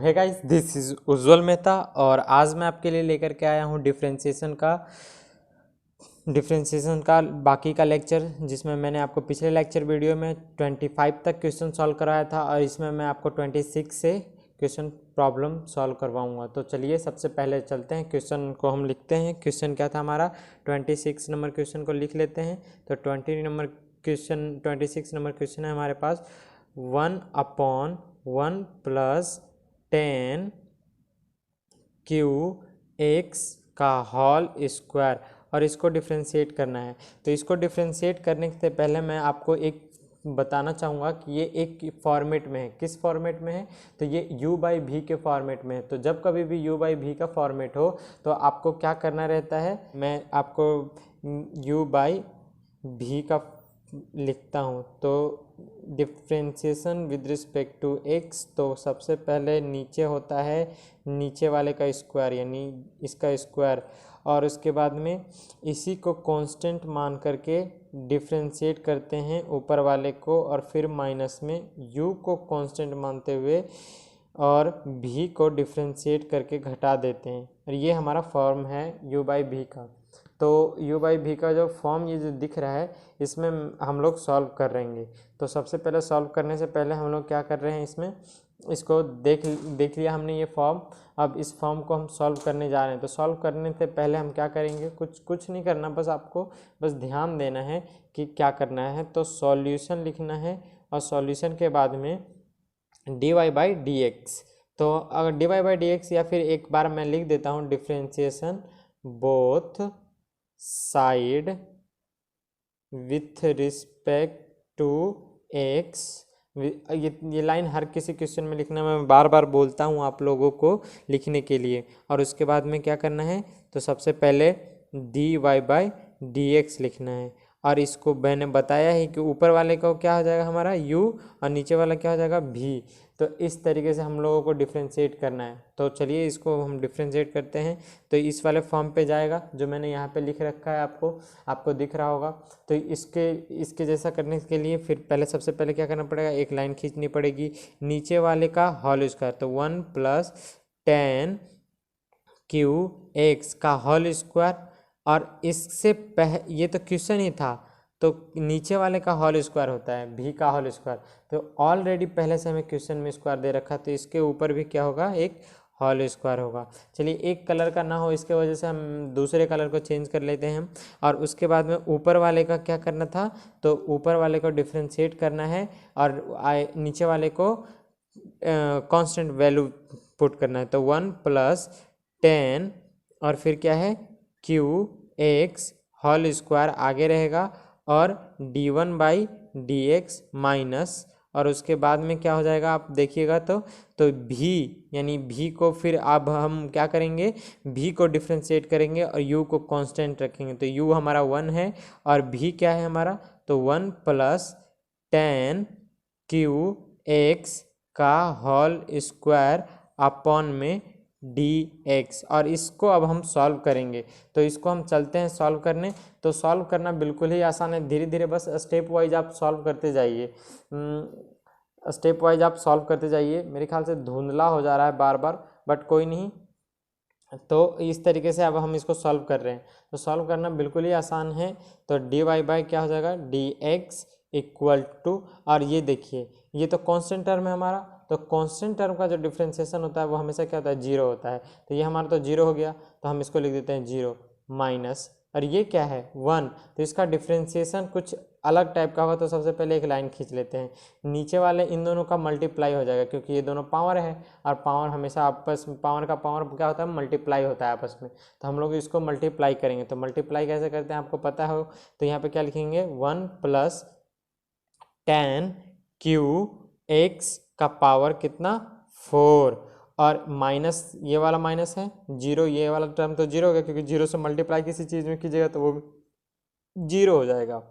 Hey guys, this is उज्ज्वल मेहता और आज मैं आपके लिए लेकर के आया हूँ डिफरेंशिएशन का बाकी का लेक्चर, जिसमें मैंने आपको पिछले लेक्चर वीडियो में 25 तक क्वेश्चन सॉल्व कराया था और इसमें मैं आपको 26 से क्वेश्चन प्रॉब्लम सॉल्व करवाऊंगा। तो चलिए सबसे पहले चलते हैं, क्वेश्चन को हम लिखते हैं। क्वेश्चन क्या था हमारा, 26 नंबर क्वेश्चन को लिख लेते हैं। तो 26 नंबर क्वेश्चन है हमारे पास 1/1 + 10 क्यू एक्स का होल स्क्वायर, और इसको डिफ्रेंशिएट करना है। तो इसको डिफ्रेंशिएट करने से पहले मैं आपको एक बताना चाहूँगा कि ये एक फॉर्मेट में है। किस फॉर्मेट में है, तो ये u/v के फॉर्मेट में है। तो जब कभी भी u/v का फॉर्मेट हो तो आपको क्या करना रहता है, मैं आपको u/v का लिखता हूँ। तो differentiation with respect to x, तो सबसे पहले नीचे होता है नीचे वाले का स्क्वायर यानी इसका स्क्वायर, और उसके बाद में इसी को कांस्टेंट मान करके डिफ्रेंशिएट करते हैं ऊपर वाले को, और फिर माइनस में u को कांस्टेंट मानते हुए और v को डिफ्रेंशिएट करके घटा देते हैं। और ये हमारा फॉर्म है u/v का। तो u/v का जो फॉर्म ये जो दिख रहा है, इसमें हम लोग सॉल्व कर रहेंगे। तो सबसे पहले सॉल्व करने से पहले हम लोग क्या कर रहे हैं, इसमें इसको देख लिया हमने ये फॉर्म। अब इस फॉर्म को हम सॉल्व करने जा रहे हैं। तो सॉल्व करने से पहले हम क्या करेंगे, कुछ नहीं करना, बस आपको बस ध्यान देना है कि क्या करना है। तो सॉल्यूशन लिखना है और सॉल्यूशन के बाद में dy/dx। तो अगर dy/dx, या फिर एक बार मैं लिख देता हूँ differentiation both side with respect to x. ये लाइन हर किसी क्वेश्चन में लिखना, मैं बार बार बोलता हूँ आप लोगों को लिखने के लिए। और उसके बाद में क्या करना है, तो सबसे पहले dy/dx लिखना है। और इसको मैंने बताया है कि ऊपर वाले का क्या हो जाएगा हमारा u, और नीचे वाला क्या हो जाएगा v। तो इस तरीके से हम लोगों को डिफ्रेंशिएट करना है। तो चलिए इसको हम डिफ्रेंशिएट करते हैं। तो इस वाले फॉर्म पे जाएगा जो मैंने यहाँ पे लिख रखा है, आपको दिख रहा होगा। तो इसके जैसा करने के लिए फिर सबसे पहले क्या करना पड़ेगा, एक लाइन खींचनी पड़ेगी नीचे वाले का होल स्क्वायर। तो 1 + 10 क्यू एक्स का होल स्क्वायर, और इससे ये तो क्वेश्चन ही था, तो नीचे वाले का होल स्क्वायर होता है v का होल स्क्वायर। तो ऑलरेडी पहले से हमें क्वेश्चन में स्क्वायर दे रखा, तो इसके ऊपर भी क्या होगा, एक होल स्क्वायर होगा। चलिए एक कलर का ना हो, इसके वजह से हम दूसरे कलर को चेंज कर लेते हैं। और उसके बाद में ऊपर वाले का क्या करना था, तो ऊपर वाले को डिफ्रेंशिएट करना है और नीचे वाले को कांस्टेंट वैल्यू पुट करना है। तो 1 + 10 और फिर क्या है क्यू एक्स होल स्क्वायर आगे रहेगा, और d1/dx माइनस, और उसके बाद में क्या हो जाएगा आप देखिएगा। तो v यानी v को फिर अब हम क्या करेंगे, v को डिफ्रेंशिएट करेंगे और u को कांस्टेंट रखेंगे। तो u हमारा 1 है और v क्या है हमारा, तो 1 + 10 क्यू एक्स का होल स्क्वायर अपॉन में dx। और इसको अब हम सॉल्व करेंगे। तो इसको हम चलते हैं सॉल्व करने। तो सॉल्व करना बिल्कुल ही आसान है, धीरे धीरे बस स्टेप वाइज आप सॉल्व करते जाइए। स्टेप वाइज आप सॉल्व करते जाइए। मेरे ख्याल से धुंधला हो जा रहा है बार बार, बट कोई नहीं। तो इस तरीके से अब हम इसको सॉल्व कर रहे हैं। तो सॉल्व करना बिल्कुल ही आसान है। तो dy/ क्या हो जाएगा, dx = और ये देखिए ये तो कांस्टेंट टर्म है हमारा। तो कांस्टेंट टर्म का जो डिफ्रेंशिएशन होता है वो हमेशा क्या होता है, 0 होता है। तो ये हमारा तो 0 हो गया, तो हम इसको लिख देते हैं 0 माइनस, और ये क्या है 1। तो इसका डिफ्रेंशिएशन कुछ अलग टाइप का होगा। तो सबसे पहले एक लाइन खींच लेते हैं, नीचे वाले इन दोनों का मल्टीप्लाई हो जाएगा, क्योंकि ये दोनों पावर है और पावर हमेशा आपस में, पावर का पावर क्या होता है, मल्टीप्लाई होता है आपस में। तो हम लोग इसको मल्टीप्लाई करेंगे। तो मल्टीप्लाई कैसे करते हैं आपको पता हो, तो यहाँ पे क्या लिखेंगे, 1 + 10 क्यू एक्स का पावर कितना, 4, और माइनस ये वाला माइनस है 0, ये वाला टर्म तो 0 हो गया, क्योंकि 0 से मल्टीप्लाई किसी चीज़ में कीजिएगा तो वो 0 हो जाएगा।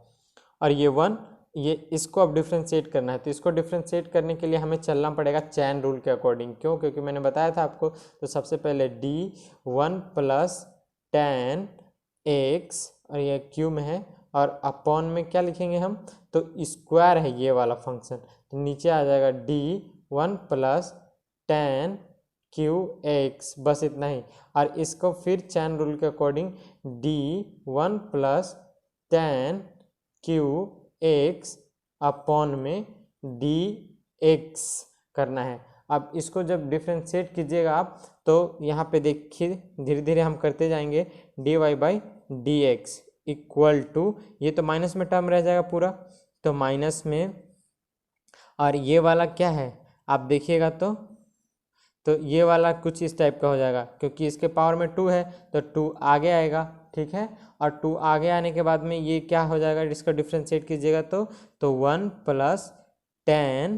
और ये 1, ये इसको अब डिफ्रेंशिएट करना है। तो इसको डिफ्रेंशिएट करने के लिए हमें चलना पड़ेगा चैन रूल के अकॉर्डिंग। क्यों, क्योंकि मैंने बताया था आपको। तो सबसे पहले d1 + 10 x, और ये क्यू में है, और अपॉन में क्या लिखेंगे हम, तो स्क्वायर है ये वाला फंक्शन। तो नीचे आ जाएगा d1 + 10 क्यू एक्स, बस इतना ही। और इसको फिर चैन रूल के according d1 plus ten Q x upon में dx करना है। अब इसको जब डिफ्रेंशिएट कीजिएगा आप तो यहाँ पे देखिए धीरे धीरे हम करते जाएंगे, dy by d x equal to, ये तो माइनस में टर्म रह जाएगा पूरा, तो माइनस में, और ये वाला क्या है आप देखिएगा तो ये वाला कुछ इस टाइप का हो जाएगा, क्योंकि इसके पावर में 2 है तो 2 आगे आएगा, ठीक है। और 2 आगे आने के बाद में ये क्या हो जाएगा, इसका डिफ्रेंशिएट कीजिएगा तो 1 plus ten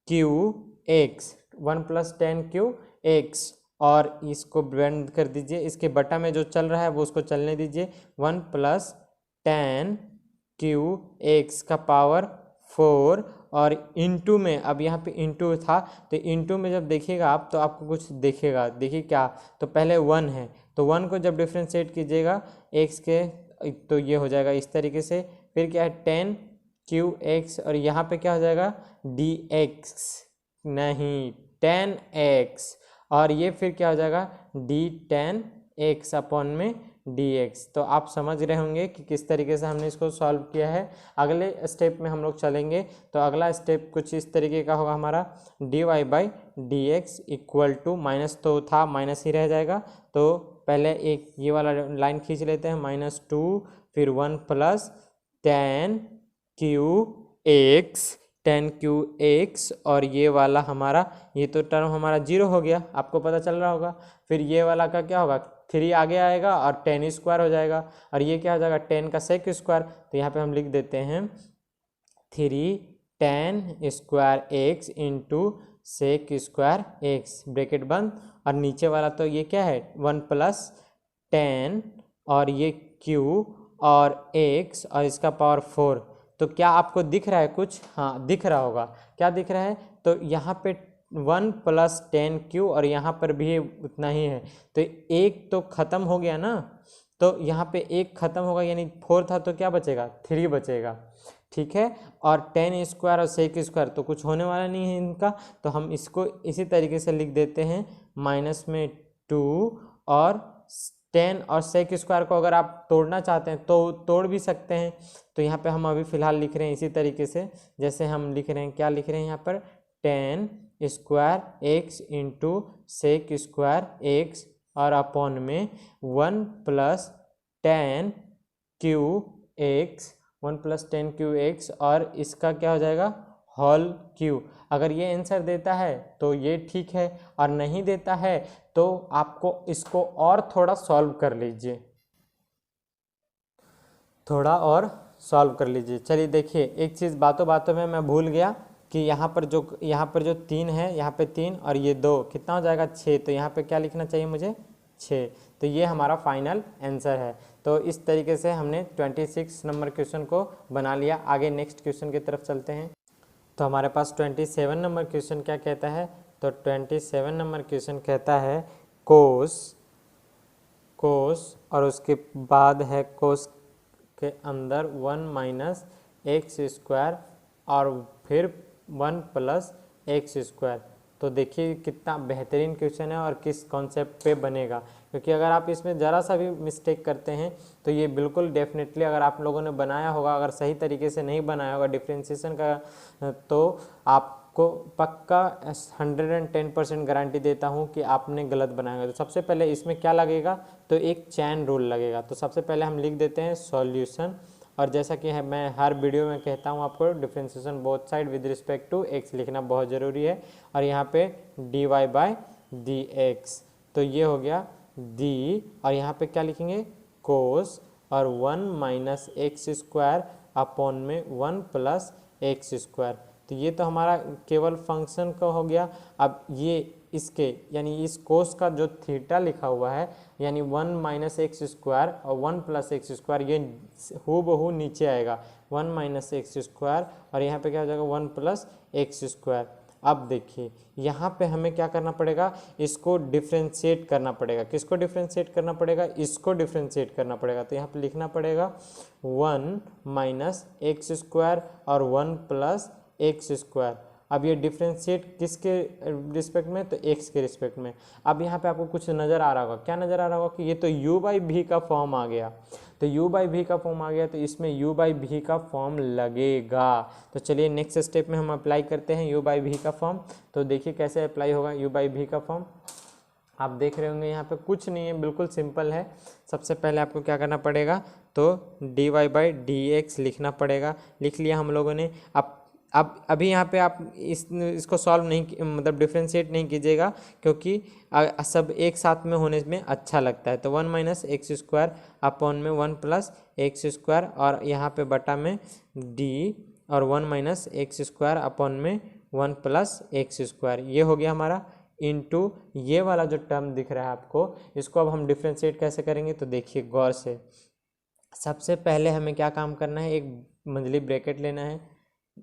Q x, 1 plus ten Q x, और इसको ब्लेंड कर दीजिए, इसके बटा में जो चल रहा है वो उसको चलने दीजिए, 1 प्लस टेन क्यू एक्स का पावर 4, और इनटू में, अब यहाँ पे इनटू था तो इनटू में जब देखिएगा आप तो आपको कुछ दिखेगा, देखिए क्या, तो पहले 1 है तो 1 को जब डिफ्रेंशिएट कीजिएगा एक्स के तो ये हो जाएगा इस तरीके से, फिर क्या है 10 क्यू एक्स, और यहाँ पे क्या हो जाएगा डी एक्स, नहीं 10x, और ये फिर क्या हो जाएगा d10x अपॉन में dx। तो आप समझ रहे होंगे कि किस तरीके से हमने इसको सॉल्व किया है। अगले स्टेप में हम लोग चलेंगे तो अगला स्टेप कुछ इस तरीके का होगा हमारा, dy by d x equal to, minus तो था माइनस ही रह जाएगा, तो पहले एक ये वाला लाइन खींच लेते हैं, -2 फिर 1 plus ten Q x, 10 q x, और ये वाला हमारा, ये तो टर्म हमारा 0 हो गया, आपको पता चल रहा होगा। फिर ये वाला का क्या होगा, 3 आगे आएगा और 10 स्क्वायर हो जाएगा, और ये क्या हो जाएगा 10 का सेक स्क्वायर, तो यहाँ पे हम लिख देते हैं 3 10 square x into sec square x, bracket बंद, और नीचे वाला तो ये क्या है 1 प्लस 10 और ये क्यू और एक्स और इसका पावर 4। तो क्या आपको दिख रहा है कुछ, हाँ दिख रहा होगा, क्या दिख रहा है, तो यहाँ पे 1 प्लस 10 क्यू और यहाँ पर भी उतना ही है, तो एक तो ख़त्म हो गया ना, तो यहाँ पे एक ख़त्म होगा यानी 4 था तो क्या बचेगा 3 बचेगा, ठीक है। और 10 स्क्वायर और सेक स्क्वायर तो कुछ होने वाला नहीं है इनका, तो हम इसको इसी तरीके से लिख देते हैं -2, और 10 और सेक स्क्वायर को अगर आप तोड़ना चाहते हैं तो तोड़ भी सकते हैं, तो यहाँ पे हम अभी फ़िलहाल लिख रहे हैं इसी तरीके से, जैसे हम लिख रहे हैं, क्या लिख रहे हैं यहाँ पर 10 square x into sec square x और अपॉन में 1 plus 10 q x, 1 plus 10 q x, और इसका क्या हो जाएगा होल क्यू। अगर ये आंसर देता है तो ये ठीक है, और नहीं देता है तो आपको इसको और थोड़ा सॉल्व कर लीजिए, थोड़ा और सॉल्व कर लीजिए। चलिए देखिए, एक चीज़ बातों बातों में मैं भूल गया कि यहाँ पर जो 3 है, यहाँ पे 3 और ये 2 कितना हो जाएगा 6, तो यहाँ पे क्या लिखना चाहिए मुझे 6, तो ये हमारा फाइनल आंसर है। तो इस तरीके से हमने 26 नंबर क्वेश्चन को बना लिया। आगे नेक्स्ट क्वेश्चन की तरफ चलते हैं। तो हमारे पास 27 नंबर क्वेश्चन क्या कहता है, तो 27 नंबर क्वेश्चन कहता है कोस और उसके बाद है कोस के अंदर 1 माइनस एक्स स्क्वायर और फिर 1 प्लस एक्स स्क्वायर। तो देखिए कितना बेहतरीन क्वेश्चन है और किस कॉन्सेप्ट पे बनेगा, क्योंकि अगर आप इसमें ज़रा सा भी मिस्टेक करते हैं तो ये बिल्कुल डेफिनेटली, अगर आप लोगों ने बनाया होगा, अगर सही तरीके से नहीं बनाया होगा डिफ्रेंशिएशन का, तो आपको पक्का 110% गारंटी देता हूँ कि आपने गलत बनाएगा। तो सबसे पहले इसमें क्या लगेगा, तो एक चैन रूल लगेगा। तो सबसे पहले हम लिख देते हैं सॉल्यूशन, और जैसा कि मैं हर वीडियो में कहता हूँ आपको differentiation both side with respect to x लिखना बहुत ज़रूरी है, और यहाँ पे dy बाई डी एक्स, तो ये हो गया डी, और यहाँ पे क्या लिखेंगे कोस और 1 माइनस एक्स स्क्वायर अपॉन में 1 प्लस एक्स स्क्वायर। तो ये तो हमारा केवल फंक्शन का हो गया। अब ये इसके यानी इस कोस का जो थीटा लिखा हुआ है, यानी 1 माइनस एक्स स्क्वायर और 1 प्लस एक्स स्क्वायर, ये हूबहू नीचे आएगा 1 माइनस एक्स स्क्वायर, और यहाँ पे क्या हो जाएगा 1 प्लस एक्स स्क्वायर। अब देखिए यहाँ पे हमें क्या करना पड़ेगा, इसको डिफ्रेंशिएट करना पड़ेगा। किसको डिफ्रेंशिएट करना पड़ेगा, इसको डिफ्रेंशिएट करना पड़ेगा। तो यहाँ पे लिखना पड़ेगा 1 माइनस एक्स स्क्वायर और 1 प्लस एक्स स्क्वायर, अब ये डिफ्रेंशिएट किसके रिस्पेक्ट में, तो एक्स के रिस्पेक्ट में। अब यहाँ पे आपको कुछ नज़र आ रहा होगा, क्या नज़र आ रहा होगा कि ये तो u बाई भी का फॉर्म आ गया, तो u बाई भी का फॉर्म आ गया, तो इसमें u बाई भी का फॉर्म लगेगा। तो चलिए नेक्स्ट स्टेप में हम अप्लाई करते हैं u बाई भी का फॉर्म। तो देखिए कैसे अप्लाई होगा u बाई भी का फॉर्म। आप देख रहे होंगे यहाँ पे कुछ नहीं है, बिल्कुल सिंपल है। सबसे पहले आपको क्या करना पड़ेगा, तो dy बाई डी एक्स लिखना पड़ेगा। लिख लिया हम लोगों ने। अब अभी यहाँ पे आप इसको सॉल्व नहीं, मतलब डिफ्रेंशिएट नहीं कीजिएगा, क्योंकि सब एक साथ में होने में अच्छा लगता है। तो 1 माइनस एक्स स्क्वायर अपॉन में 1 प्लस एक्स स्क्वायर, और यहाँ पे बटा में d, और 1 माइनस एक्स स्क्वायर अपॉन में 1 प्लस एक्स स्क्वायर, ये हो गया हमारा, इनटू ये वाला जो टर्म दिख रहा है आपको, इसको अब हम डिफ्रेंशिएट कैसे करेंगे, तो देखिए गौर से। सबसे पहले हमें क्या काम करना है, एक मंझली ब्रैकेट लेना है,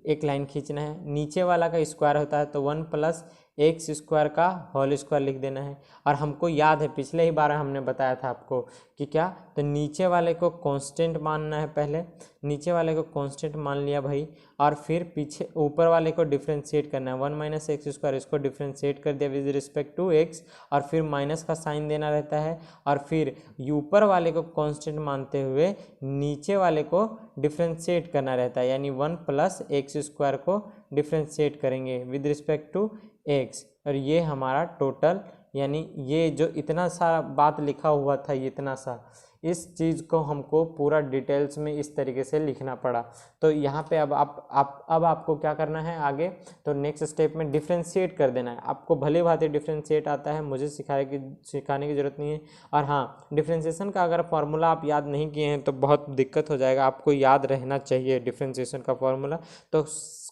एक लाइन खींचना है, नीचे वाला का स्क्वायर होता है तो 1 प्लस एक्स स्क्वायर का होल स्क्वायर लिख देना है। और हमको याद है पिछले ही बार हमने बताया था आपको कि क्या, तो नीचे वाले को कांस्टेंट मानना है, पहले नीचे वाले को कांस्टेंट मान लिया भाई, और फिर पीछे ऊपर वाले को डिफ्रेंशिएट करना है। 1 माइनस एक्स स्क्वायर, इसको डिफ्रेंशिएट कर दिया विद रिस्पेक्ट टू एक्स, और फिर माइनस का साइन देना रहता है, और फिर ऊपर वाले को कांस्टेंट मानते हुए नीचे वाले को डिफ्रेंशिएट करना रहता है, यानी 1 प्लस एक्स स्क्वायर को डिफ्रेंशिएट करेंगे विद रिस्पेक्ट टू एक्स। और ये हमारा टोटल, यानी ये जो इतना सारा बात लिखा हुआ था, ये इतना सा, इस चीज़ को हमको पूरा डिटेल्स में इस तरीके से लिखना पड़ा। तो यहाँ पे अब अब आपको क्या करना है आगे, तो नेक्स्ट स्टेप में डिफ्रेंशिएट कर देना है। आपको भले भांति डिफ्रेंशिएट आता है, मुझे सिखाने की ज़रूरत नहीं है। और हाँ, डिफ्रेंशिएशन का अगर फार्मूला आप याद नहीं किए हैं तो बहुत दिक्कत हो जाएगा, आपको याद रहना चाहिए डिफ्रेंशिएशन का फार्मूला। तो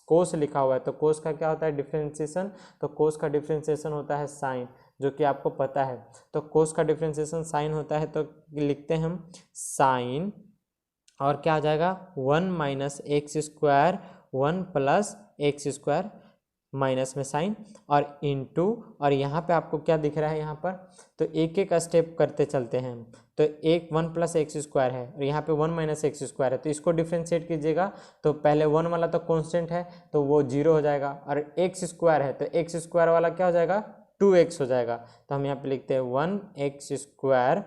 कोस लिखा हुआ है, तो कोस का क्या होता है डिफ्रेंशिएशन, तो कोस का डिफ्रेंशिएशन होता है साइन, जो कि आपको पता है। तो कोस का डिफ्रेंशिएशन साइन होता है, तो लिखते हैं हम साइन, और क्या आ जाएगा 1 minus x square 1 plus x square, minus में साइन, और इनटू, और यहाँ पे आपको क्या दिख रहा है यहाँ पर, तो एक एक स्टेप करते चलते हैं। तो एक 1 प्लस एक्स स्क्वायर है, और यहाँ पे 1 माइनस एक्स स्क्वायर है, तो इसको डिफ्रेंशिएट कीजिएगा। तो पहले 1 वाला तो कांस्टेंट है, तो वो 0 हो जाएगा, और एक्स स्क्वायर है तो एक्स स्क्वायर वाला क्या हो जाएगा 2x हो जाएगा। तो हम यहाँ पे लिखते हैं 1x स्क्वायर,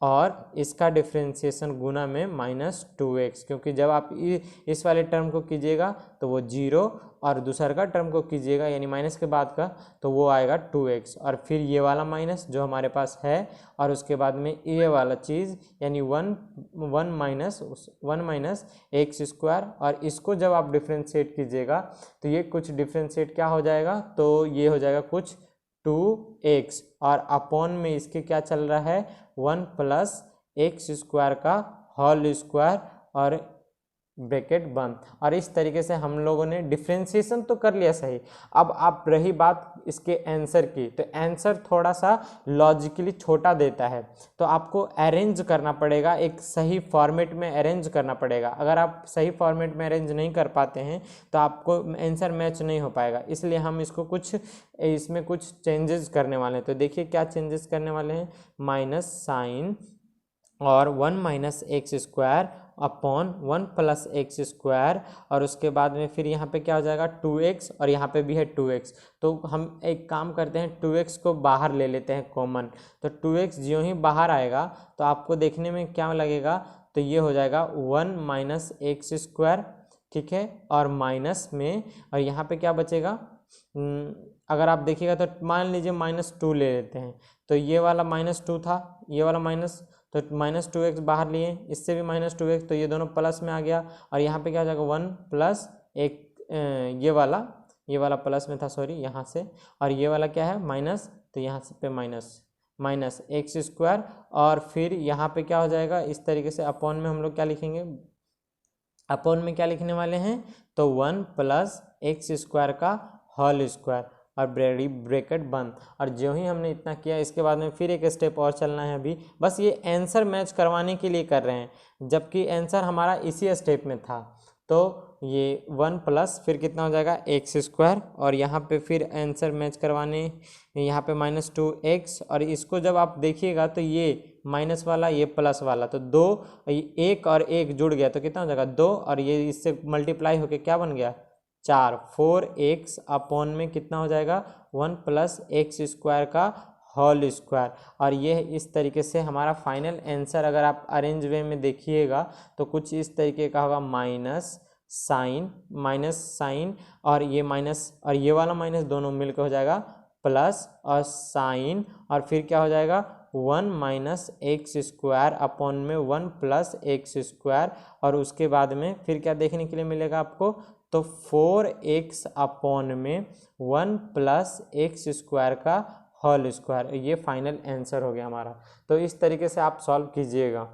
और इसका डिफ्रेंशिएशन गुना में माइनस 2x, क्योंकि जब आप इस वाले टर्म को कीजिएगा तो वो 0, और दूसरा का टर्म को कीजिएगा यानी माइनस के बाद का, तो वो आएगा 2x, और फिर ये वाला माइनस जो हमारे पास है, और उसके बाद में ये वाला चीज़ यानी 1 माइनस एक्स स्क्वायर, और इसको जब आप डिफ्रेंशिएट कीजिएगा तो ये कुछ डिफ्रेंशिएट क्या हो जाएगा, तो ये हो जाएगा कुछ 2x, और अपॉन में इसके क्या चल रहा है 1 प्लस एक्स स्क्वायर का होल स्क्वायर, और ब्रैकेट बंद। और इस तरीके से हम लोगों ने डिफ्रेंशिएशन तो कर लिया सही। अब आप रही बात इसके आंसर की, तो आंसर थोड़ा सा लॉजिकली छोटा देता है, तो आपको अरेंज करना पड़ेगा, एक सही फॉर्मेट में अरेंज करना पड़ेगा। अगर आप सही फॉर्मेट में अरेंज नहीं कर पाते हैं तो आपको आंसर मैच नहीं हो पाएगा, इसलिए हम इसको इसमें कुछ चेंजेस करने वाले हैं। तो देखिए क्या चेंजेस करने वाले हैं, माइनस साइन और 1 minus x square upon 1 plus x square, और उसके बाद में फिर यहाँ पे क्या हो जाएगा 2x, और यहाँ पे भी है 2x। तो हम एक काम करते हैं 2x को बाहर ले लेते हैं कॉमन, तो 2x ज्यों ही बाहर आएगा तो आपको देखने में क्या लगेगा, तो ये हो जाएगा 1 माइनस एक्स स्क्वायर, ठीक है, और माइनस में, और यहाँ पे क्या बचेगा, अगर आप देखिएगा तो मान लीजिए -2 ले लेते हैं, तो ये वाला -2 था, ये वाला माइनस, तो -2x बाहर लिए, इससे भी -2x, तो ये दोनों प्लस में आ गया, और यहाँ पे क्या हो जाएगा 1 प्लस एक, ये वाला प्लस में था, सॉरी यहाँ से, और ये वाला क्या है माइनस, तो यहाँ से पे माइनस एक्स स्क्वायर, और फिर यहाँ पे क्या हो जाएगा इस तरीके से, अपॉन में हम लोग क्या लिखेंगे, अपॉन में क्या लिखने वाले हैं, तो 1 प्लस एक्स स्क्वायर का होल स्क्वायर, और ब्रैकेट बंद। और जो ही हमने इतना किया, इसके बाद में फिर एक स्टेप और चलना है अभी, बस ये आंसर मैच करवाने के लिए कर रहे हैं, जबकि आंसर हमारा इसी स्टेप में था। तो ये 1 प्लस फिर कितना हो जाएगा एक्स स्क्वायर, और यहाँ पे फिर आंसर मैच करवाने, यहाँ पे -2x, और इसको जब आप देखिएगा तो ये माइनस वाला ये प्लस वाला, तो 2 1 और 1 जुड़ गया तो कितना हो जाएगा 2, और ये इससे मल्टीप्लाई होके क्या बन गया 4, 4x अपॉन में कितना हो जाएगा 1 प्लस एक्स स्क्वायर का होल स्क्वायर। और ये इस तरीके से हमारा फाइनल आंसर अगर आप अरेंज वे में देखिएगा तो कुछ इस तरीके का होगा, माइनस साइन और ये माइनस और ये वाला माइनस दोनों मिलकर हो जाएगा प्लस और साइन, और फिर क्या हो जाएगा 1 माइनस एक्स स्क्वायर अपॉन में 1 प्लस एक्स स्क्वायर। और उसके बाद में फिर क्या देखने के लिए मिलेगा आपको, तो 4x अपॉन में 1 प्लस एक्स स्क्वायर का होल स्क्वायर। ये फाइनल आंसर हो गया हमारा। तो इस तरीके से आप सॉल्व कीजिएगा।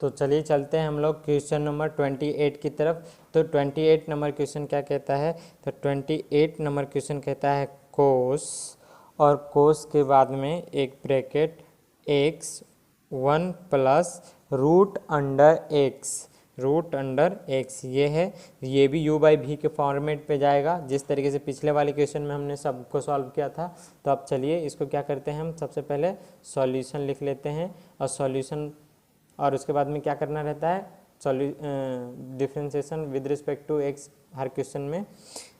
तो चलिए चलते हैं हम लोग क्वेश्चन नंबर 28 की तरफ। तो 28 नंबर क्वेश्चन क्या कहता है, तो 28 नंबर क्वेश्चन कहता है कोस, और कोस के बाद में एक bracket x 1 plus root under x ये है। ये भी u बाई भी के फॉर्मेट पे जाएगा जिस तरीके से पिछले वाले क्वेश्चन में हमने सबको सॉल्व किया था। तो अब चलिए इसको क्या करते हैं, हम सबसे पहले सॉल्यूशन लिख लेते हैं, और सॉल्यूशन और उसके बाद में क्या करना रहता है, differentiation with respect to x हर क्वेश्चन में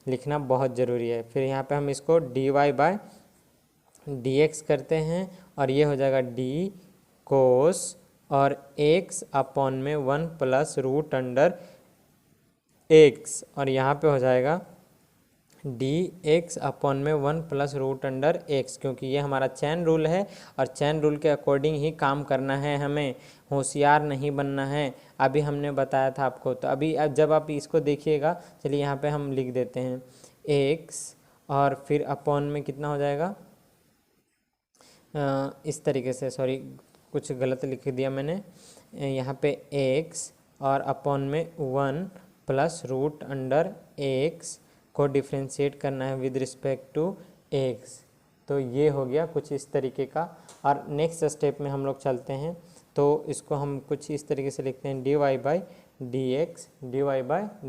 लिखना बहुत ज़रूरी है। फिर यहाँ पे हम इसको dy बाय dx करते हैं, और ये हो जाएगा d कोस और x अपॉन में 1 प्लस रूट अंडर x, और यहाँ पे हो जाएगा dx अपॉन में 1 प्लस रूट अंडर x, क्योंकि ये हमारा चैन रूल है और चैन रूल के अकॉर्डिंग ही काम करना है, हमें होशियार नहीं बनना है। अभी हमने बताया था आपको। तो अभी जब आप इसको देखिएगा, चलिए यहाँ पे हम लिख देते हैं x और फिर अपॉन में कितना हो जाएगा, इस तरीके से, सॉरी कुछ गलत लिख दिया मैंने, यहाँ पे x और अपॉन में 1 प्लस रूट अंडर x को डिफ्रेंशिएट करना है विद रिस्पेक्ट टू x। तो ये हो गया कुछ इस तरीके का। और नेक्स्ट स्टेप में हम लोग चलते हैं, तो इसको हम कुछ इस तरीके से लिखते हैं dy by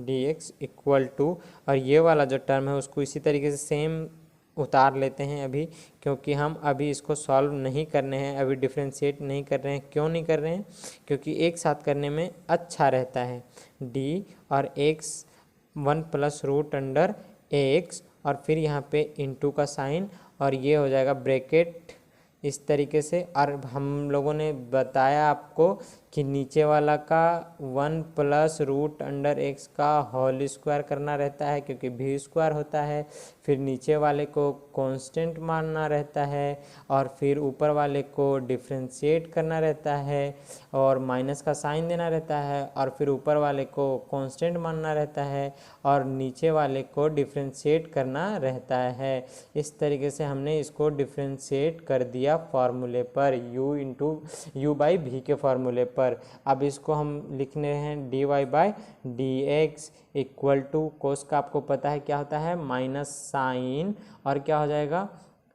dx equal to, और ये वाला जो टर्म है उसको इसी तरीके से सेम उतार लेते हैं अभी, क्योंकि हम अभी इसको सॉल्व नहीं करने हैं, अभी डिफ्रेंशिएट नहीं कर रहे हैं। क्यों नहीं कर रहे हैं, क्योंकि एक साथ करने में अच्छा रहता है। d और x 1 plus root under x, और फिर यहाँ पे इनटू का साइन, और ये हो जाएगा ब्रैकेट इस तरीके से। और हम लोगों ने बताया आपको कि नीचे वाला का 1 प्लस रूट अंडर x का होल स्क्वायर करना रहता है, क्योंकि भी स्क्वायर होता है। फिर नीचे वाले को कांस्टेंट मानना रहता है, और फिर ऊपर वाले को डिफ्रेंशिएट करना रहता है, और माइनस का साइन देना रहता है, और फिर ऊपर वाले को कांस्टेंट मानना रहता है, और नीचे वाले को डिफ्रेंशिएट करना रहता है। इस तरीके से हमने इसको डिफ्रेंशिएट कर दिया फार्मूले पर, u बाई भी के फार्मूले पर। अब इसको हम लिखने हैं dy by dx equal to, cos का आपको पता है क्या होता है, माइनस साइन, और क्या हो जाएगा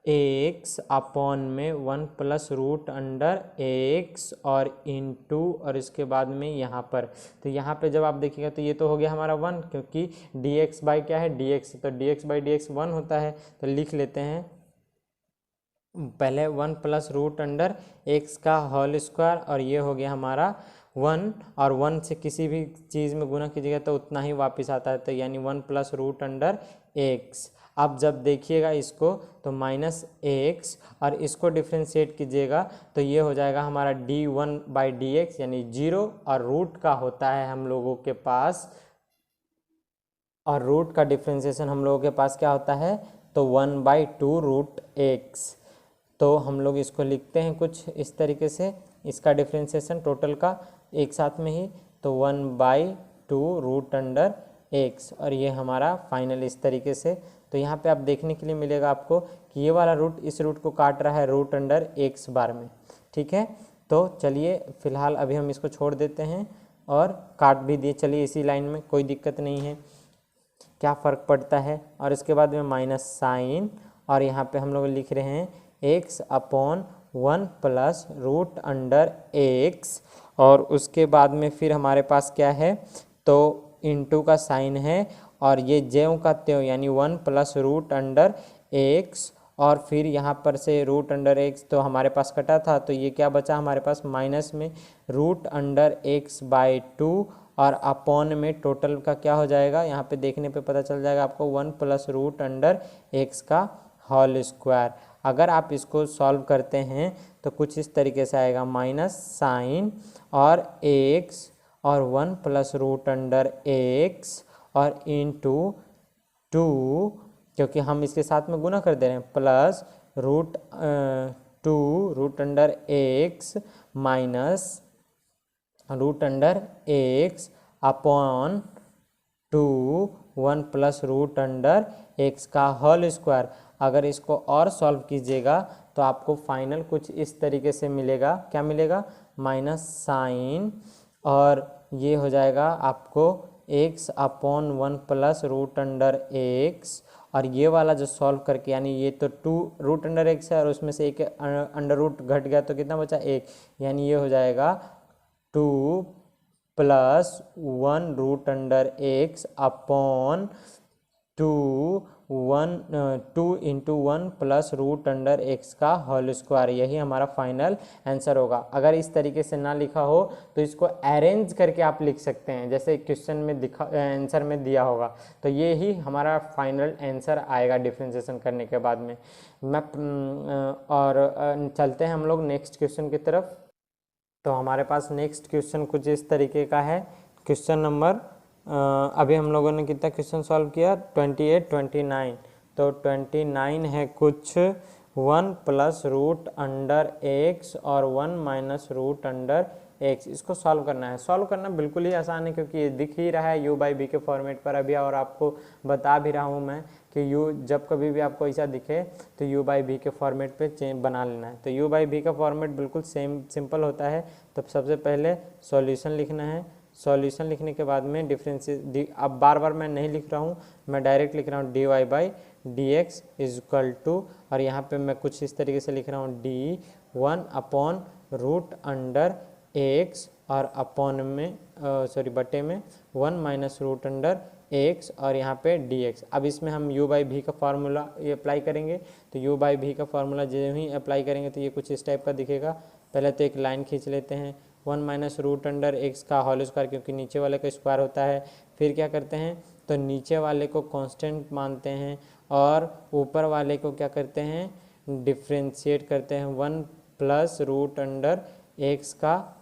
x अपॉन में 1 प्लस रूट अंडर x और इनटू, और इसके बाद में यहाँ पर, तो यहाँ पे जब आप देखिएगा तो ये तो हो गया हमारा 1, क्योंकि dx बाई क्या है dx, तो dx बाई dx 1 होता है। तो लिख लेते हैं पहले 1 प्लस रूट अंडर x का होल स्क्वायर, और ये हो गया हमारा 1, और 1 से किसी भी चीज़ में गुना कीजिएगा तो उतना ही वापस आता है, तो यानी 1 प्लस रूट अंडर x। अब जब देखिएगा इसको तो माइनस x, और इसको डिफ्रेंशिएट कीजिएगा तो ये हो जाएगा हमारा d1 बाई dx, यानी 0, और रूट का होता है हम लोगों के पास, और रूट का डिफ्रेंशिएशन हम लोगों के पास क्या होता है, तो 1 बाई 2 रूट x। तो हम लोग इसको लिखते हैं कुछ इस तरीके से, इसका डिफ्रेंशिएशन टोटल का एक साथ में ही, तो 1 बाई 2 रूट अंडर x, और ये हमारा फाइनल इस तरीके से। तो यहाँ पे आप देखने के लिए मिलेगा आपको कि ये वाला रूट इस रूट को काट रहा है रूट अंडर x बार में, ठीक है। तो चलिए फिलहाल अभी हम इसको छोड़ देते हैं, और काट भी दिए, चलिए इसी लाइन में, कोई दिक्कत नहीं है, क्या फ़र्क पड़ता है। और इसके बाद में माइनस साइन, और यहाँ पे हम लोग लिख रहे हैं x upon 1 plus root under x, और उसके बाद में फिर हमारे पास क्या है, तो इनटू का साइन है, और ये ज्यों का त्यों, यानी 1 प्लस रूट अंडर x, और फिर यहाँ पर से रूट अंडर x तो हमारे पास कटा था, तो ये क्या बचा हमारे पास माइनस में रूट अंडर x बाई 2, और अपॉन में टोटल का क्या हो जाएगा, यहाँ पे देखने पे पता चल जाएगा आपको 1 प्लस रूट अंडर एक्स का होल स्क्वायर। अगर आप इसको सॉल्व करते हैं तो कुछ इस तरीके से आएगा, माइनस साइन और एक्स और 1 प्लस रूट अंडर एक्स और इनटू 2, क्योंकि हम इसके साथ में गुना कर दे रहे हैं, plus root 2 root under x minus root under x upon 2 1 plus root under x का होल स्क्वायर। अगर इसको और सॉल्व कीजिएगा तो आपको फाइनल कुछ इस तरीके से मिलेगा, क्या मिलेगा, माइनस साइन और ये हो जाएगा आपको x upon 1 plus root under x, और ये वाला जो सॉल्व करके, यानी ये तो 2 रूट अंडर एक्स है और उसमें से एक अंडर रूट घट गया तो कितना बचा, 1, यानी ये हो जाएगा 2 plus 1 root under x upon 2 into 1 plus root under x का होल स्क्वायर। यही हमारा फाइनल आंसर होगा। अगर इस तरीके से ना लिखा हो तो इसको अरेंज करके आप लिख सकते हैं, जैसे क्वेश्चन में आंसर में दिया होगा, तो ये ही हमारा फाइनल आंसर आएगा डिफ्रेंशिएशन करने के बाद में। और चलते हैं हम लोग नेक्स्ट क्वेश्चन की तरफ। तो हमारे पास नेक्स्ट क्वेश्चन कुछ इस तरीके का है। क्वेश्चन नंबर अभी हम लोगों ने कितना क्वेश्चन सॉल्व किया, 28 29, तो 29 है कुछ 1 प्लस रूट अंडर एक्स और 1 माइनस रूट अंडर एक्स, इसको सॉल्व करना है। सॉल्व करना बिल्कुल ही आसान है क्योंकि ये दिख ही रहा है u बाई बी के फॉर्मेट पर अभी, और आपको बता भी रहा हूँ मैं कि u जब कभी भी आपको ऐसा दिखे तो u बाई बी के फॉर्मेट पे बना लेना है। तो u बाई बी का फॉर्मेट बिल्कुल सिंपल होता है। तो सबसे पहले सॉल्यूशन लिखना है, सॉल्यूशन लिखने के बाद में डिफरेंशिएट, अब बार बार मैं नहीं लिख रहा हूँ, मैं डायरेक्ट लिख रहा हूँ d y by d x is equal to, और यहाँ पे मैं कुछ इस तरीके से लिख रहा हूँ d 1 upon root under x और अपॉन में बटे में 1 माइनस रूट अंडर एक्स और यहाँ पे डी एक्स। अब इसमें हम u बाई भी का फार्मूला ये अप्लाई करेंगे, तो u बाई भी का फार्मूला जो ही अप्लाई करेंगे तो ये कुछ इस टाइप का दिखेगा। पहले तो एक लाइन खींच लेते हैं, 1 माइनस रूट अंडर एक्स का होल स्क्वायर, क्योंकि नीचे वाले का स्क्वायर होता है। फिर क्या करते हैं, तो नीचे वाले को कांस्टेंट मानते हैं और ऊपर वाले को क्या करते हैं, डिफ्रेंशिएट करते हैं 1 प्लस रूट अंडर एक्स का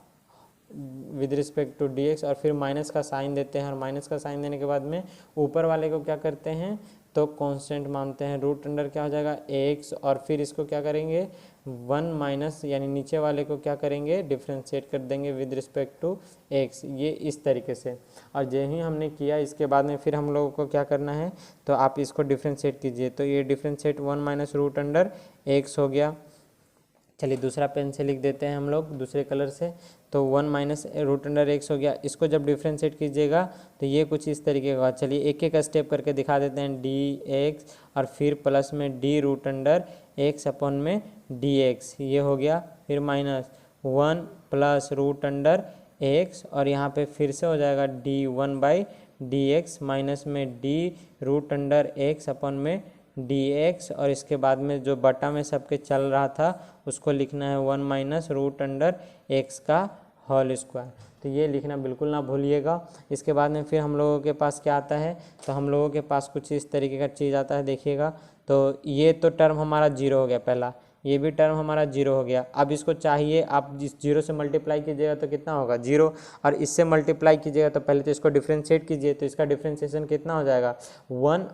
with respect to d x, और फिर माइनस का साइन देते हैं, और माइनस का साइन देने के बाद में ऊपर वाले को क्या करते हैं, तो कांस्टेंट मानते हैं, रूट अंडर क्या हो जाएगा एक्स, और फिर इसको क्या करेंगे 1 माइनस, यानी नीचे वाले को क्या करेंगे, डिफ्रेंशिएट कर देंगे विद रिस्पेक्ट टू एक्स, ये इस तरीके से। और जो ही हमने किया इसके बाद में फिर हम लोगों को क्या करना है, तो आप इसको डिफ्रेंशिएट कीजिए, तो ये differentiate 1 minus root under x हो गया। चलिए दूसरा पेन से लिख देते हैं हम लोग दूसरे कलर से, तो 1 माइनस रूट अंडर एक्स हो गया। इसको जब डिफ्रेंशिएट कीजिएगा तो ये कुछ इस तरीके का, चलिए एक एक स्टेप करके दिखा देते हैं, डी एक्स और फिर प्लस में d root under x upon में डी एक्स, ये हो गया। फिर minus 1 plus root under x, और यहाँ पे फिर से हो जाएगा d 1 by d x minus में d root under x upon में डी एक्स, और इसके बाद में जो बटा में सबके चल रहा था उसको लिखना है 1 माइनस रूट अंडर एक्स का होल स्क्वायर। तो ये लिखना बिल्कुल ना भूलिएगा। इसके बाद में फिर हम लोगों के पास क्या आता है, तो हम लोगों के पास कुछ इस तरीके का चीज़ आता है, देखिएगा। तो ये तो टर्म हमारा जीरो हो गया पहला, ये भी टर्म हमारा जीरो हो गया। अब इसको चाहिए, आप जिस जीरो से मल्टीप्लाई कीजिएगा तो कितना होगा जीरो, और इससे मल्टीप्लाई कीजिएगा तो पहले तो इसको डिफ्रेंशिएट कीजिए, तो इसका डिफ्रेंशिएशन कितना हो जाएगा 1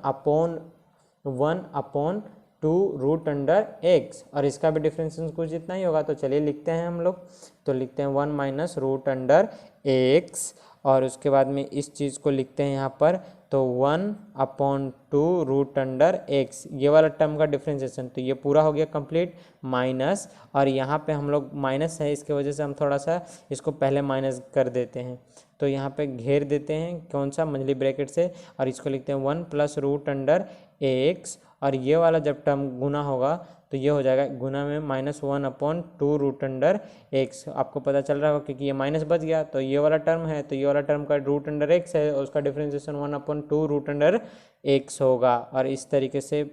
अपॉन 2 रूट अंडर एक्स, और इसका भी डिफरेंशिएशन कुछ इतना ही होगा। तो चलिए लिखते हैं हम लोग, तो लिखते हैं 1 माइनस रूट अंडर एक्स, और उसके बाद में इस चीज़ को लिखते हैं यहाँ पर, तो 1 अपॉन 2 रूट अंडर एक्स, ये वाला टर्म का डिफरेंशिएशन, तो ये पूरा हो गया कंप्लीट, माइनस, और यहाँ पे हम लोग माइनस है इसके वजह से हम थोड़ा सा इसको पहले माइनस कर देते हैं, तो यहाँ पे घेर देते हैं कौन सा, मंझली ब्रैकेट से, और इसको लिखते हैं 1 प्लस रूट अंडर एक्स, और ये वाला जब टर्म गुना होगा तो ये हो जाएगा गुना में -1 अपॉन 2 रूट अंडर एक्स। आपको पता चल रहा होगा क्योंकि ये माइनस बच गया, तो ये वाला टर्म है, तो ये वाला टर्म का रूट अंडर एक्स है और उसका differentiation 1 upon 2 root under x होगा, और इस तरीके से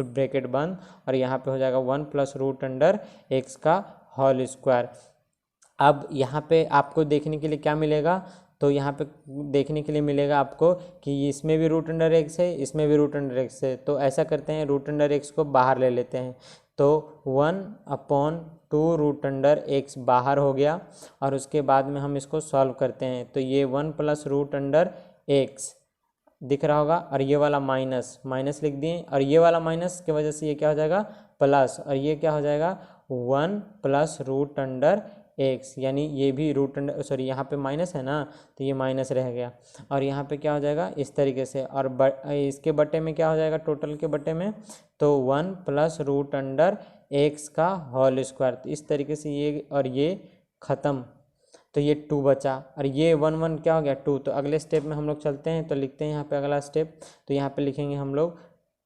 ब्रैकेट बंद, और यहाँ पे हो जाएगा 1 प्लस रूट अंडर एक्स का होल स्क्वायर। अब यहाँ पे आपको देखने के लिए क्या मिलेगा, तो तो यहाँ पे देखने के लिए मिलेगा आपको कि इसमें भी रूट अंडर एक्स है, इसमें भी रूट अंडर एक्स है। तो ऐसा करते हैं, रूट अंडर एक्स को बाहर ले लेते हैं, तो 1/2 रूट अंडर एक्स बाहर हो गया। और उसके बाद में हम इसको सॉल्व करते हैं, तो ये 1 प्लस रूट अंडर एक्स दिख रहा होगा, और ये वाला माइनस माइनस लिख दिए, और ये वाला माइनस की वजह से ये क्या हो जाएगा प्लस, और ये क्या हो जाएगा 1 प्लस रूट अंडर एक्स, यानी ये भी रूट अंडर सॉरी यहाँ पे माइनस है ना, तो ये माइनस रह गया। और यहाँ पे क्या हो जाएगा इस तरीके से, और इसके बटे में क्या हो जाएगा टोटल के बटे में, तो 1 प्लस रूट अंडर एक्स का होल स्क्वायर। तो इस तरीके से ये और ये ख़त्म, तो ये 2 बचा, और ये 1 1 क्या हो गया 2। तो अगले स्टेप में हम लोग चलते हैं, तो लिखते हैं यहाँ पे अगला स्टेप, तो यहाँ पे लिखेंगे हम लोग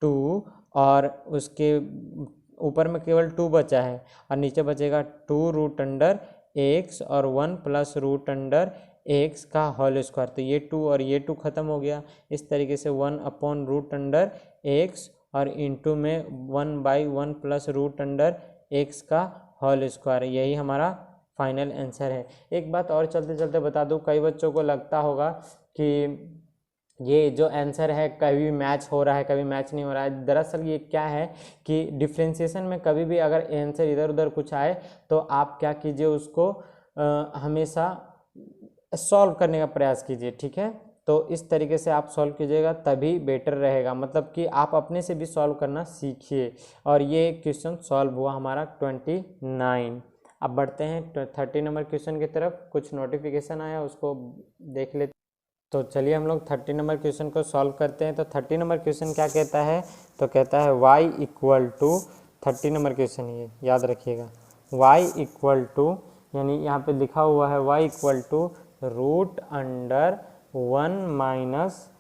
2, और उसके ऊपर में केवल 2 बचा है, और नीचे बचेगा 2 रूट अंडर एक्स और 1 प्लस रूट अंडर एक्स का होल स्क्वायर। तो ये 2 और ये 2 ख़त्म हो गया। इस तरीके से 1 रूट अंडर एक्स और इंटू में 1/1 प्लस रूट अंडर एक्स का होल स्क्वायर, यही हमारा फाइनल आंसर है। एक बात और चलते चलते बता दूं, कई बच्चों को लगता होगा कि ये जो आंसर है कभी मैच हो रहा है कभी मैच नहीं हो रहा है। दरअसल ये क्या है कि डिफ्रेंशिएशन में कभी भी अगर आंसर इधर उधर कुछ आए तो आप क्या कीजिए, उसको हमेशा सॉल्व करने का प्रयास कीजिए, ठीक है। तो इस तरीके से आप सॉल्व कीजिएगा तभी बेटर रहेगा, मतलब कि आप अपने से भी सॉल्व करना सीखिए। और ये क्वेश्चन सॉल्व हुआ हमारा 29। अब बढ़ते हैं 30 नंबर क्वेश्चन की तरफ। कुछ नोटिफिकेशन आया उसको देख लेते। तो चलिए हम लोग 30 नंबर क्वेश्चन को सॉल्व करते हैं। तो 30 नंबर क्वेश्चन क्या कहता है, तो कहता है y equal to 30 number question, ये याद रखिएगा, y इक्वल टू, यानी यहाँ पे लिखा हुआ है y equal to root under 1 minus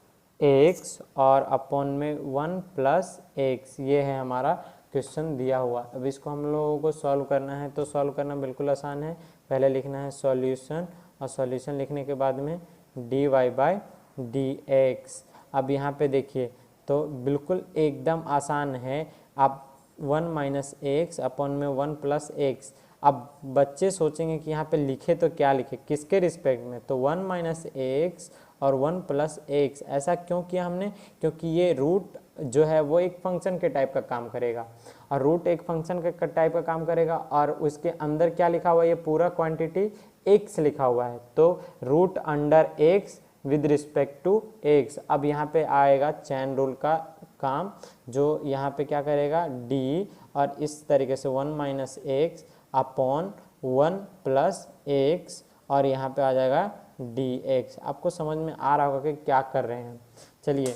x और अपॉन में 1 प्लस एक्स, ये है हमारा क्वेश्चन दिया हुआ। अब इसको हम लोगों को सॉल्व करना है, तो सॉल्व करना बिल्कुल आसान है। पहले लिखना है सॉल्यूशन, और सॉल्यूशन लिखने के बाद में dy/dx। अब यहाँ पे देखिए तो बिल्कुल एकदम आसान है। आप 1 माइनस एक्स अपॉन में 1 प्लस एक्स। अब बच्चे सोचेंगे कि यहाँ पे लिखे तो क्या लिखे, किसके रिस्पेक्ट में, तो 1 माइनस एक्स और 1 प्लस एक्स। ऐसा क्यों किया हमने, क्योंकि ये रूट जो है वो एक फंक्शन के टाइप का काम करेगा, और रूट एक फंक्शन के टाइप का काम करेगा, और उसके अंदर क्या लिखा हुआ है, ये पूरा क्वांटिटी एक्स लिखा हुआ है, तो root under x with respect to x. अब यहाँ पे आएगा चैन रूल का काम, जो यहाँ पे क्या करेगा डी, और इस तरीके से 1 minus x upon 1 plus x, और यहाँ पे आ जाएगा डी एक्स। आपको समझ में आ रहा होगा कि क्या कर रहे हैं। चलिए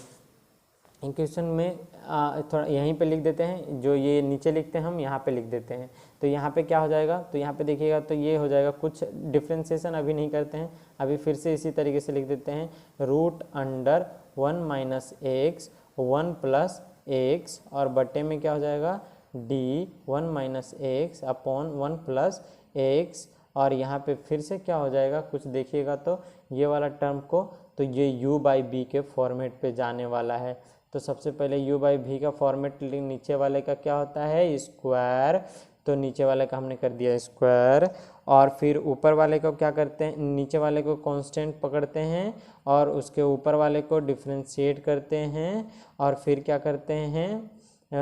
इन क्वेश्चन में थोड़ा यहीं पे लिख देते हैं, जो ये नीचे लिखते हैं हम यहाँ पे लिख देते हैं। तो यहाँ पे क्या हो जाएगा, तो यहाँ पे देखिएगा तो ये हो जाएगा, कुछ डिफ्रेंशिएशन अभी नहीं करते हैं, अभी फिर से इसी तरीके से लिख देते हैं, root under 1 minus x 1 plus x, और बटे में क्या हो जाएगा d 1 minus x upon 1 plus x, और यहाँ पे फिर से क्या हो जाएगा, कुछ देखिएगा तो ये वाला टर्म को, तो ये u/b के फॉर्मेट पे जाने वाला है। तो सबसे पहले u/v का फॉर्मेट नीचे वाले का क्या होता है स्क्वायर, तो नीचे वाले का हमने कर दिया स्क्वायर, और फिर ऊपर वाले को क्या करते हैं, नीचे वाले को कांस्टेंट पकड़ते हैं और उसके ऊपर वाले को डिफ्रेंशिएट करते हैं, और फिर क्या करते हैं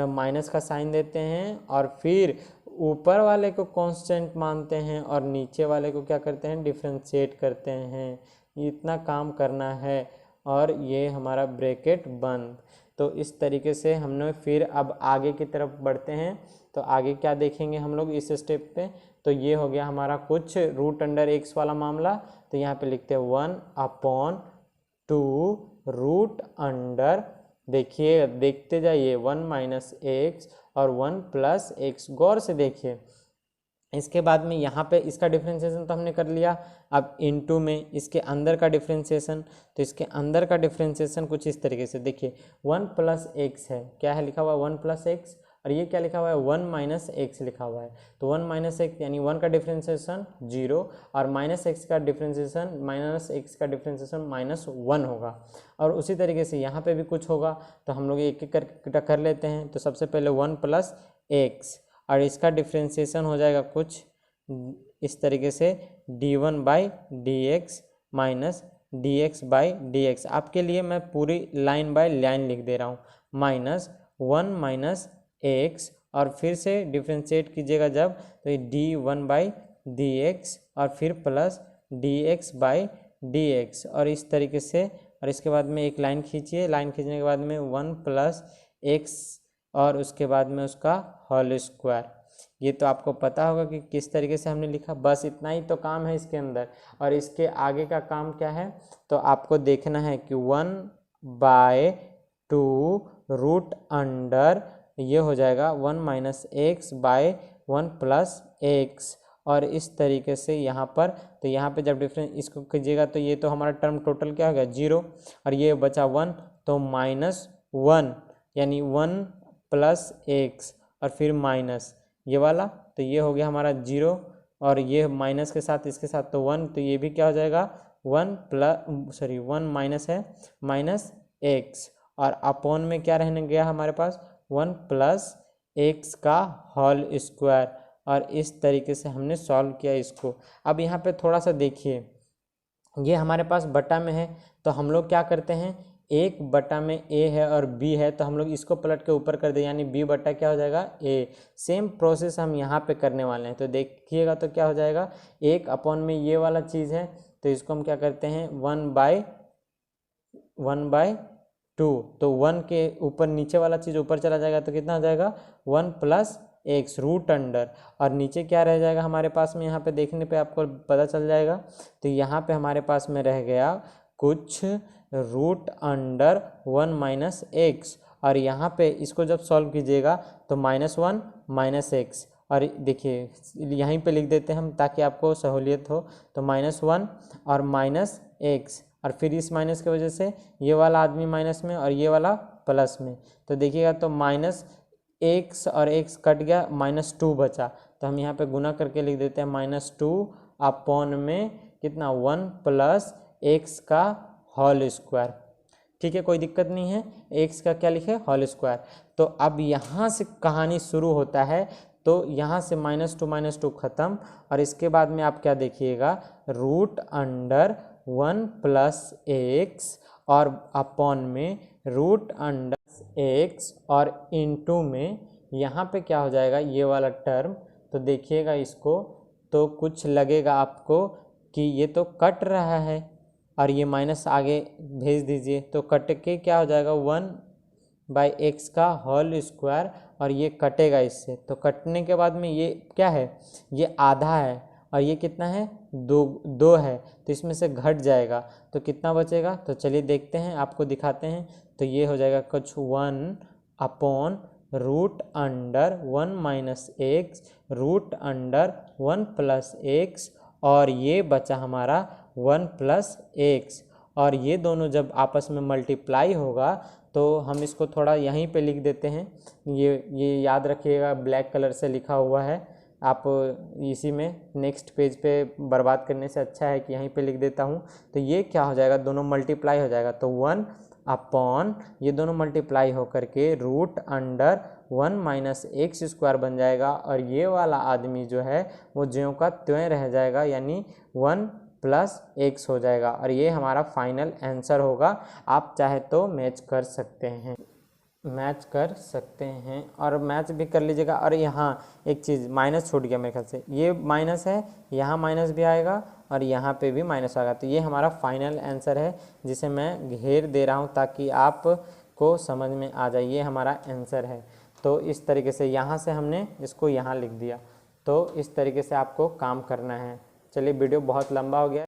माइनस का साइन देते हैं, और फिर ऊपर वाले को कांस्टेंट मानते हैं और नीचे वाले को क्या करते हैं डिफ्रेंशिएट करते हैं। इतना काम करना है, और ये हमारा ब्रैकेट बंद। तो इस तरीके से हमने फिर अब आगे की तरफ बढ़ते हैं। तो आगे क्या देखेंगे हम लोग इस स्टेप पे, तो ये हो गया हमारा कुछ रूट अंडर एक्स वाला मामला। तो यहाँ पे लिखते हैं 1/2 रूट अंडर, देखिए देखते जाइए 1 माइनस एक्स और 1 प्लस एक्स, गौर से देखिए। इसके बाद में यहाँ पे इसका डिफ्रेंशिएशन तो हमने कर लिया, अब इनटू में इसके अंदर का डिफ्रेंशिएशन। तो इसके अंदर का डिफ्रेंशिएशन कुछ इस तरीके से देखिए, 1 प्लस एक्स है, क्या है लिखा हुआ है 1 प्लस एक्स, और ये क्या लिखा हुआ है 1 माइनस एक्स लिखा हुआ है। तो 1 माइनस एक्स यानी 1 का डिफ्रेंशिएशन 0, और माइनस एक्स का डिफ्रेंशिएशन -1 होगा। और उसी तरीके से यहाँ पे भी कुछ होगा, तो हम लोग एक एक करके कर लेते हैं। तो सबसे पहले 1 प्लस एक्स, और इसका डिफ्रेंशिएशन हो जाएगा कुछ इस तरीके से d1/dx माइनस dx/dx। आपके लिए मैं पूरी लाइन बाय लाइन लिख दे रहा हूँ। माइनस 1 माइनस एक्स और फिर से डिफ्रेंशिएट कीजिएगा जब, तो ये d1/dx और फिर प्लस dx/dx और इस तरीके से। और इसके बाद में एक लाइन खींचिए, लाइन खींचने के बाद में 1 प्लस एक्स और उसके बाद में उसका होल स्क्वायर। ये तो आपको पता होगा कि किस तरीके से हमने लिखा, बस इतना ही तो काम है इसके अंदर। और इसके आगे का काम क्या है, तो आपको देखना है कि 1/2 रूट अंडर ये हो जाएगा 1 minus x by 1 plus x. और इस तरीके से यहाँ पर, तो यहाँ पे जब डिफरेंस इसको कीजिएगा तो ये तो हमारा टर्म टोटल क्या हो गया 0 और ये बचा 1, तो -1 यानी 1 प्लस एक्स और फिर माइनस ये वाला, तो ये हो गया हमारा 0 और ये माइनस के साथ इसके साथ तो 1, तो ये भी क्या हो जाएगा 1 माइनस है माइनस एक्स और अपॉन में क्या रहने गया हमारे पास 1 प्लस एक्स का होल स्क्वायर। और इस तरीके से हमने सॉल्व किया इसको। अब यहाँ पे थोड़ा सा देखिए, ये हमारे पास बटा में है तो हम लोग क्या करते हैं, 1 बटा में a है और b है तो हम लोग इसको पलट के ऊपर कर दे, यानी b बटा क्या हो जाएगा a। सेम प्रोसेस हम यहाँ पे करने वाले हैं, तो देखिएगा तो क्या हो जाएगा, 1 अपॉन में ये वाला चीज़ है तो इसको हम क्या करते हैं 1/2, तो 1 के ऊपर नीचे वाला चीज़ ऊपर चला जाएगा तो कितना हो जाएगा 1 प्लस एक्स रूट अंडर, और नीचे क्या रह जाएगा हमारे पास में, यहाँ पे देखने पे आपको पता चल जाएगा। तो यहाँ पे हमारे पास में रह गया कुछ रूट अंडर 1 माइनस एक्स, और यहाँ पे इसको जब सॉल्व कीजिएगा तो -1 माइनस एक्स, और देखिए यहीं पे लिख देते हैं हम ताकि आपको सहूलियत हो, तो -1 और माइनस एक्स और फिर इस माइनस की वजह से ये वाला आदमी माइनस में और ये वाला प्लस में, तो देखिएगा तो माइनस एक्स और एक्स कट गया, -2 बचा, तो हम यहाँ पे गुना करके लिख देते हैं -2 अपॉन में कितना 1 प्लस एक्स का होल स्क्वायर। ठीक है, कोई दिक्कत नहीं है, एक्स का क्या लिखे होल स्क्वायर। तो अब यहाँ से कहानी शुरू होता है, तो यहाँ से -2 ख़त्म, और इसके बाद में आप क्या देखिएगा रूट अंडर 1 प्लस एक्स और अपॉन में रूट अंडर एक्स और इनटू में यहाँ पे क्या हो जाएगा ये वाला टर्म, तो देखिएगा इसको तो कुछ लगेगा आपको कि ये तो कट रहा है और ये माइनस आगे भेज दीजिए, तो कट के क्या हो जाएगा 1/x का होल स्क्वायर, और ये कटेगा इससे, तो कटने के बाद में ये क्या है, ये आधा है और ये कितना है 2 है, तो इसमें से घट जाएगा तो कितना बचेगा, तो चलिए देखते हैं, आपको दिखाते हैं। तो ये हो जाएगा कुछ 1 upon root under 1 minus x root under 1 plus x, और ये बचा हमारा 1 प्लस एक्स, और ये दोनों जब आपस में मल्टीप्लाई होगा तो हम इसको थोड़ा यहीं पे लिख देते हैं। ये याद रखिएगा, ब्लैक कलर से लिखा हुआ है, आप इसी में नेक्स्ट पेज पे बर्बाद करने से अच्छा है कि यहीं पे लिख देता हूँ। तो ये क्या हो जाएगा, दोनों मल्टीप्लाई हो जाएगा, तो 1 अपॉन ये दोनों मल्टीप्लाई होकर के root under 1 minus x square बन जाएगा, और ये वाला आदमी जो है वो ज्यों का त्यों रह जाएगा, यानी 1 प्लस एक्स हो जाएगा, और ये हमारा फाइनल आंसर होगा। आप चाहे तो मैच कर सकते हैं, और मैच भी कर लीजिएगा। और यहाँ एक चीज़ माइनस छूट गया मेरे ख्याल से, ये माइनस है, यहाँ माइनस भी आएगा और यहाँ पे भी माइनस आएगा, तो ये हमारा फाइनल आंसर है जिसे मैं घेर दे रहा हूँ ताकि आप को समझ में आ जाए, ये हमारा आंसर है। तो इस तरीके से यहाँ से हमने इसको यहाँ लिख दिया, तो इस तरीके से आपको काम करना है। चलिए वीडियो बहुत लंबा हो गया।